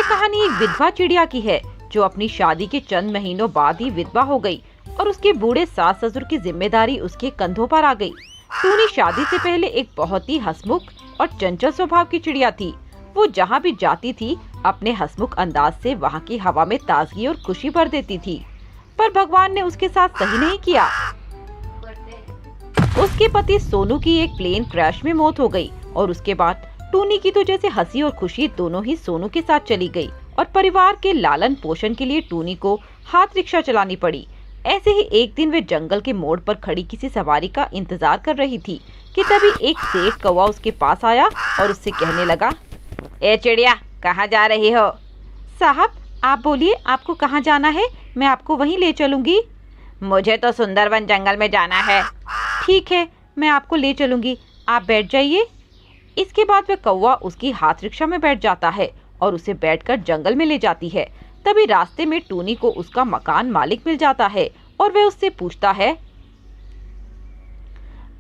ये कहानी एक विधवा चिड़िया की है जो अपनी शादी के चंद महीनों बाद ही विधवा हो गई और उसके बूढ़े सास ससुर की जिम्मेदारी उसके कंधों पर आ गई। टूनी शादी से पहले एक बहुत ही हंसमुख और चंचल स्वभाव की चिड़िया थी। वो जहाँ भी जाती थी अपने हंसमुख अंदाज से वहाँ की हवा में ताजगी और खुशी भर देती थी। पर भगवान ने उसके साथ सही नहीं किया। उसके पति सोनू की एक प्लेन क्रैश में मौत हो गई और उसके बाद टूनी की तो जैसे हंसी और खुशी दोनों ही सोनू के साथ चली गई और परिवार के लालन पोषण के लिए टूनी को हाथ रिक्शा चलानी पड़ी। ऐसे ही एक दिन वे जंगल के मोड़ पर खड़ी किसी सवारी का इंतजार कर रही थी कि तभी एक सेठ कौवा उसके पास आया और उससे कहने लगा, ए चिड़िया, कहाँ जा रही हो? साहब आप बोलिए, आपको कहाँ जाना है? मैं आपको वहीं ले चलूंगी। मुझे तो सुंदरवन जंगल में जाना है। ठीक है, मैं आपको ले चलूंगी, आप बैठ जाइए। इसके बाद वह कौवा उसकी हाथ रिक्शा में बैठ जाता है और उसे बैठकर जंगल में ले जाती है। तभी रास्ते में टूनी को उसका मकान मालिक मिल जाता है और वह उससे पूछता है,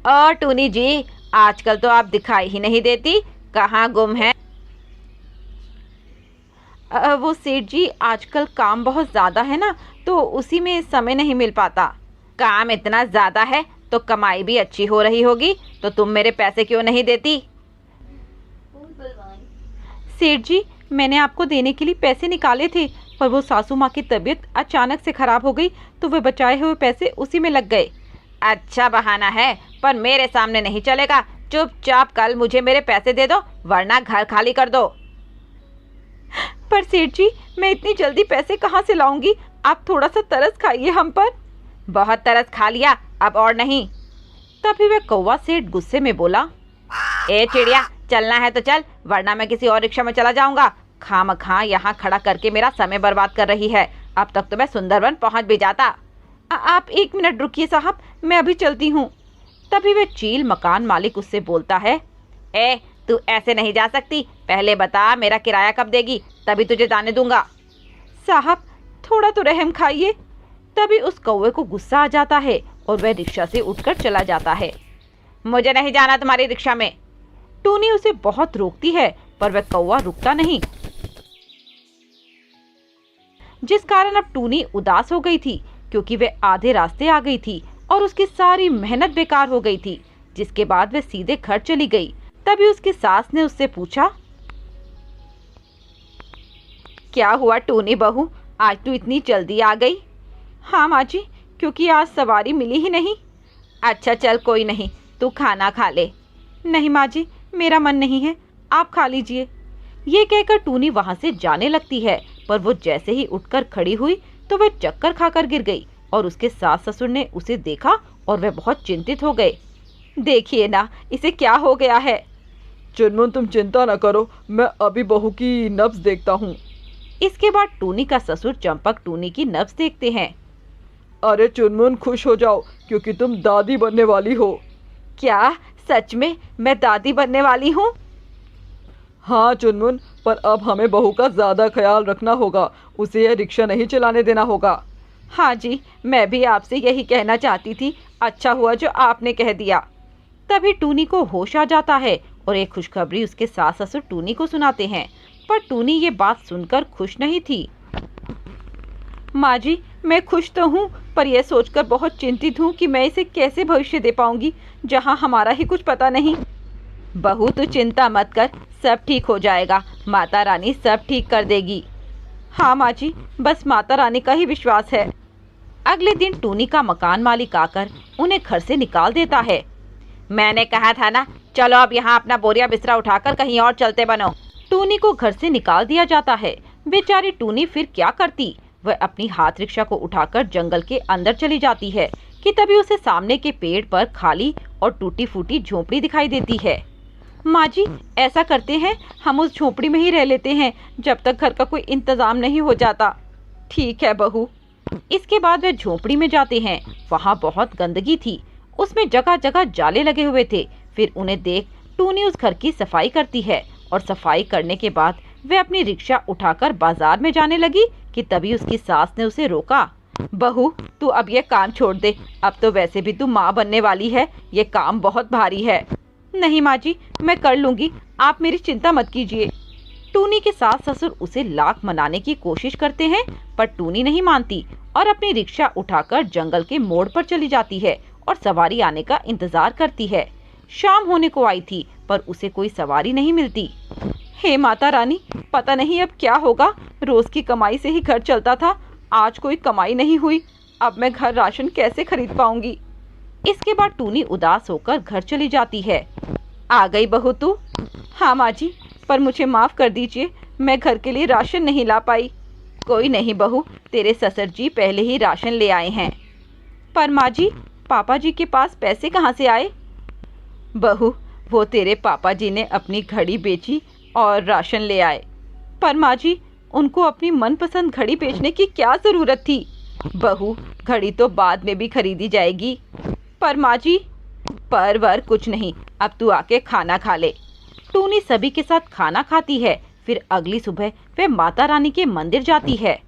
और टूनी जी, आजकल तो आप दिखाई ही नहीं देती, कहाँ गुम हैं? वो सेठ जी, आजकल काम बहुत ज्यादा है ना, तो उसी में समय नहीं मिल पाता। काम इतना ज्यादा है तो कमाई भी अच्छी हो रही होगी, तो तुम मेरे पैसे क्यों नहीं देती? सेठ जी, मैंने आपको देने के लिए पैसे निकाले थे, पर वो सासू माँ की तबीयत अचानक से खराब हो गई तो वे बचाए हुए पैसे उसी में लग गए। अच्छा बहाना है, पर मेरे सामने नहीं चलेगा। चुपचाप कल मुझे मेरे पैसे दे दो, वरना घर खाली कर दो। पर सेठ जी, मैं इतनी जल्दी पैसे कहाँ से लाऊंगी? आप थोड़ा सा तरस खाइए हम पर। बहुत तरस खा लिया, अब और नहीं। तभी वह कौवा सेठ गुस्से में बोला, ए चिड़िया, चलना है तो चल, वरना मैं किसी और रिक्शा में चला जाऊंगा। खामखा यहाँ खड़ा करके मेरा समय बर्बाद कर रही है। अब तक तो मैं सुंदरवन पहुंच भी जाता। आप 1 मिनट रुकिए साहब, मैं अभी चलती हूँ। तभी वह चील मकान मालिक उससे बोलता है, ए तू ऐसे नहीं जा सकती, पहले बता मेरा किराया कब देगी, तभी तुझे जाने दूंगा। साहब थोड़ा तो रहम खाइए। तभी उस कौवे को गुस्सा आ जाता है और वह रिक्शा से उठकर चला जाता है। मुझे नहीं जाना तुम्हारी रिक्शा में। टूनी उसे बहुत रोकती है, पर वह कौवा रुकता नहीं, जिस कारण अब टूनी उदास हो गई थी, क्योंकि वह आधे रास्ते आ गई थी और उसकी सारी मेहनत बेकार हो गई थी। जिसके बाद वह सीधे घर चली गई। तभी उसकी सास ने उससे पूछा, क्या हुआ टूनी बहू, आज तू इतनी जल्दी आ गई? हाँ माँ जी, क्योंकि आज सवारी मिली ही नहीं। अच्छा चल कोई नहीं, तू खाना खा ले। नहीं माँ जी, मेरा मन नहीं है, आप खा लीजिए। ये कहकर टूनी वहां से जाने लगती है, पर वो जैसे ही उठकर खड़ी हुई तो वह चक्कर खाकर गिर गई और उसके सास ससुर ने उसे देखा और वह बहुत चिंतित हो गए। देखिए ना, इसे क्या हो गया है। चुनमुन तुम चिंता न करो, मैं अभी बहू की नब्ज देखता हूँ। इसके बाद टूनी का ससुर चंपक टूनी की नब्ज देखते हैं। अरे चुनमुन, खुश हो जाओ क्योंकि तुम दादी बनने वाली हो। क्या सच में मैं दादी बनने वाली हूँ? हाँ चुनमुन, पर अब हमें बहू का ज्यादा ख्याल रखना होगा, उसे यह रिक्शा नहीं चलाने देना होगा। हाँ जी, मैं भी आपसे यही कहना चाहती थी, अच्छा हुआ जो आपने कह दिया। तभी टूनी को होश आ जाता है और एक खुशखबरी उसके सास ससुर टूनी को सुनाते हैं, पर टूनी ये बात सुनकर खुश नहीं थी। माँ जी, मैं खुश तो हूँ, पर यह सोचकर बहुत चिंतित हूँ कि मैं इसे कैसे भविष्य दे पाऊंगी, जहाँ हमारा ही कुछ पता नहीं। बहू तू चिंता मत कर, सब ठीक हो जाएगा, माता रानी सब ठीक कर देगी। हाँ माँ जी, बस माता रानी का ही विश्वास है। अगले दिन टूनी का मकान मालिक आकर उन्हें घर से निकाल देता है। मैंने कहा था ना, चलो अब यहाँ अपना बोरिया बिस्तरा उठाकर कहीं और चलते बनो। टूनी को घर से निकाल दिया जाता है। बेचारी टूनी फिर क्या करती, वह अपनी हाथ रिक्शा को उठाकर जंगल के अंदर चली जाती है कि तभी उसे सामने के पेड़ पर खाली और टूटी फूटी झोपड़ी दिखाई देती है। माँ जी, ऐसा करते हैं, हम उस झोपड़ी में ही रह लेते हैं जब तक घर का कोई इंतजाम नहीं हो जाता। ठीक है बहू। इसके बाद वे झोपड़ी में जाते हैं। वहाँ बहुत गंदगी थी, उसमें जगह जगह जाले लगे हुए थे। फिर उन्हें देख टूनी उस घर की सफाई करती है और सफाई करने के बाद वे अपनी रिक्शा उठाकर बाजार में जाने लगी कि तभी उसकी सास ने उसे रोका। बहू तू अब ये काम छोड़ दे, अब तो वैसे भी तू माँ बनने वाली है, ये काम बहुत भारी है। नहीं माँ जी, मैं कर लूंगी, आप मेरी चिंता मत कीजिए। टूनी के सास ससुर उसे लाख मनाने की कोशिश करते हैं, पर टूनी नहीं मानती और अपनी रिक्शा उठाकर जंगल के मोड़ पर चली जाती है और सवारी आने का इंतजार करती है। शाम होने को आई थी, पर उसे कोई सवारी नहीं मिलती। हे माता रानी, पता नहीं अब क्या होगा। रोज की कमाई से ही घर चलता था, आज कोई कमाई नहीं हुई। अब मैं घर राशन कैसे खरीद पाऊंगी। इसके बाद टूनी उदास होकर घर चली जाती है। आ गई बहू तू? हाँ माँ जी, पर मुझे माफ कर दीजिए, मैं घर के लिए राशन नहीं ला पाई। कोई नहीं बहू, तेरे ससुर जी पहले ही राशन ले आए हैं। पर माँ जी, पापा जी के पास पैसे कहाँ से आए? बहू, वो तेरे पापा जी ने अपनी घड़ी बेची और राशन ले आए। पर माँ जी, उनको अपनी मनपसंद घड़ी बेचने की क्या जरूरत थी? बहू, घड़ी तो बाद में भी खरीदी जाएगी। पर माँ जी, पर वर कुछ नहीं, अब तू आके खाना खा ले। टूनी सभी के साथ खाना खाती है। फिर अगली सुबह वे माता रानी के मंदिर जाती है।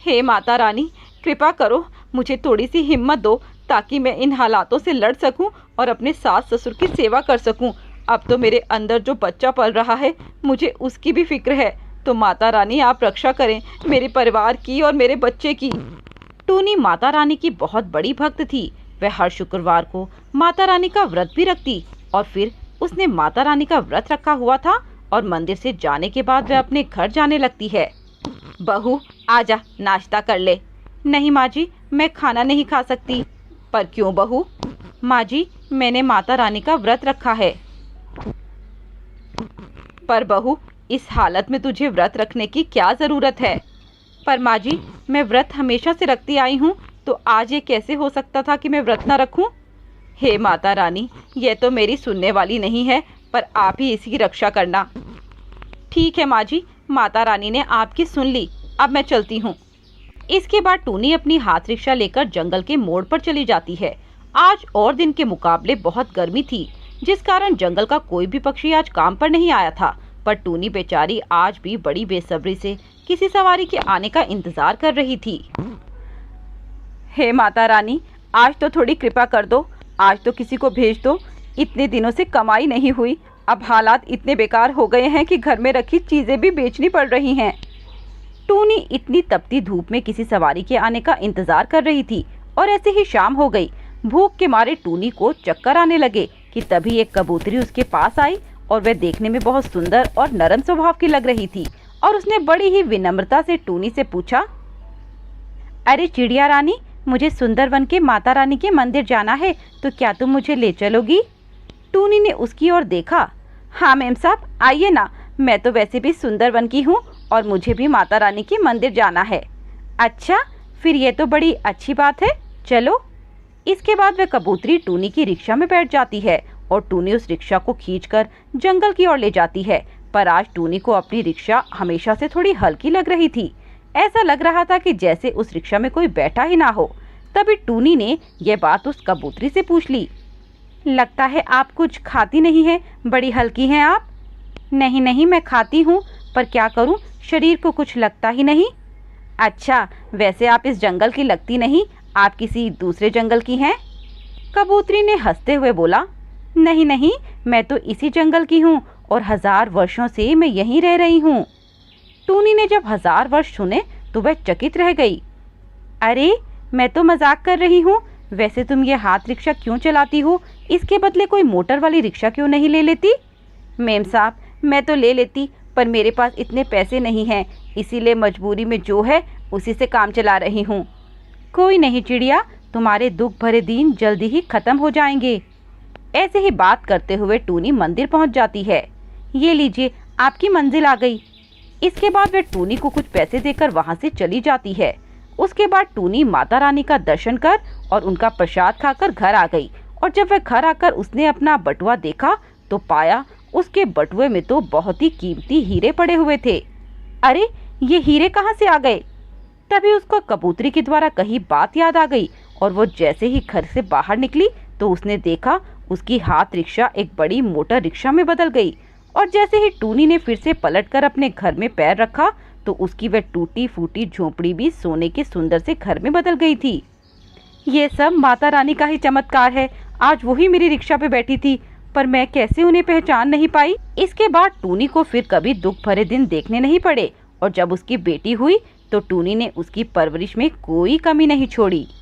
हे माता रानी, कृपा करो, मुझे थोड़ी सी हिम्मत दो ताकि मैं इन हालातों से लड़ सकूं और अपने सास ससुर की सेवा कर सकूं। अब तो मेरे अंदर जो बच्चा पल रहा है, मुझे उसकी भी फिक्र है। तो माता रानी, आप रक्षा करें मेरे परिवार की और मेरे बच्चे की। टूनी माता रानी की बहुत बड़ी भक्त थी। वह हर शुक्रवार को माता रानी का व्रत भी रखती और फिर उसने माता रानी का व्रत रखा हुआ था और मंदिर से जाने के बाद वह अपने घर जाने लगती है। बहू, आजा, नाश्ता कर ले। नहीं माँ जी, मैं खाना नहीं खा सकती। पर क्यों बहू? माँ जी, मैंने माता रानी का व्रत रखा है। पर बहू, इस हालत में तुझे व्रत रखने की क्या जरूरत है? पर माँ जी, मैं व्रत हमेशा से रखती आई हूँ, तो आज ये कैसे हो सकता था कि मैं व्रत न रखूं? हे माता रानी, यह तो मेरी सुनने वाली नहीं है, पर आप ही इसकी रक्षा करना। ठीक है माँ जी, माता रानी ने आपकी सुन ली, अब मैं चलती हूँ। इसके बाद टूनी अपनी हाथ रिक्शा लेकर जंगल के मोड़ पर चली जाती है। आज और दिन के मुकाबले बहुत गर्मी थी, जिस कारण जंगल का कोई भी पक्षी आज काम पर नहीं आया था। पर टूनी बेचारी आज भी बड़ी बेसब्री से किसी सवारी के आने का इंतजार कर रही थी। हे माता रानी, आज तो थोड़ी कृपा कर दो, आज तो किसी को भेज दो। इतने दिनों से कमाई नहीं हुई, अब हालात इतने बेकार हो गए हैं कि घर में रखी चीजें भी बेचनी पड़ रही हैं। टूनी इतनी तपती धूप में किसी सवारी के आने का इंतजार कर रही थी और ऐसे ही शाम हो गई। भूख के मारे टूनी को चक्कर आने लगे कि तभी एक कबूतरी उसके पास आई और वह देखने में बहुत सुंदर और नरम स्वभाव की लग रही थी और उसने बड़ी ही विनम्रता से टूनी से पूछा, अरे चिड़िया रानी, मुझे सुंदरवन के माता रानी के मंदिर जाना है, तो क्या तुम मुझे ले चलोगी? टूनी ने उसकी ओर देखा। हाँ मेम साहब, आइए ना, मैं तो वैसे भी सुंदरवन की हूँ और मुझे भी माता रानी के मंदिर जाना है। अच्छा, फिर ये तो बड़ी अच्छी बात है, चलो। इसके बाद वह कबूतरी टूनी की रिक्शा में बैठ जाती है और टूनी उस रिक्शा को खींचकर जंगल की ओर ले जाती है। पर आज टूनी को अपनी रिक्शा हमेशा से थोड़ी हल्की लग रही थी। ऐसा लग रहा था कि जैसे उस रिक्शा में कोई बैठा ही ना हो। तभी टूनी ने यह बात उस कबूतरी से पूछ ली, लगता है आप कुछ खाती नहीं है, बड़ी हल्की हैं आप। नहीं नहीं, मैं खाती हूँ, पर क्या करूँ, शरीर को कुछ लगता ही नहीं। अच्छा, वैसे आप इस जंगल की लगती नहीं, आप किसी दूसरे जंगल की हैं? कबूतरी ने हंसते हुए बोला, नहीं नहीं, मैं तो इसी जंगल की हूँ और 1000 वर्षों से मैं यहीं रह रही हूँ। टूनी ने जब 1000 वर्ष सुने तो वह चकित रह गई। अरे, मैं तो मजाक कर रही हूँ, वैसे तुम ये हाथ रिक्शा क्यों चलाती हो? इसके बदले कोई मोटर वाली रिक्शा क्यों नहीं ले लेती? मेम साहब, मैं तो ले लेती, पर मेरे पास इतने पैसे नहीं हैं, इसीलिए मजबूरी में जो है उसी से काम चला रही हूँ। कोई नहीं चिड़िया, तुम्हारे दुख भरे दिन जल्दी ही खत्म हो जाएंगे। ऐसे ही बात करते हुए टूनी मंदिर पहुंच जाती है। ये लीजिए, आपकी मंजिल आ गई। इसके बाद वह टूनी को कुछ पैसे देकर वहां से चली जाती है। उसके बाद टूनी माता रानी का दर्शन कर और उनका प्रसाद खाकर घर आ गई। और जब वह घर आकर उसने अपना बटुआ देखा तो पाया उसके बटुए में तो बहुत ही कीमती हीरे पड़े हुए थे। अरे, ये हीरे कहाँ से आ गए? तभी उसको कबूतरी के द्वारा कही बात याद आ गई और वो जैसे ही घर से बाहर निकली तो उसने देखा उसकी हाथ रिक्शा एक बड़ी मोटर रिक्शा में बदल गई। और जैसे ही टूनी ने फिर से पलटकर अपने घर में पैर रखा तो उसकी वह टूटी फूटी झोपड़ी भी सोने के सुंदर से घर में बदल गई थी। ये सब माता रानी का ही चमत्कार है। आज वही मेरी रिक्शा पे बैठी थी, पर मैं कैसे उन्हें पहचान नहीं पाई। इसके बाद टूनी को फिर कभी दुख भरे दिन देखने नहीं पड़े और जब उसकी बेटी हुई तो टूनी ने उसकी परवरिश में कोई कमी नहीं छोड़ी।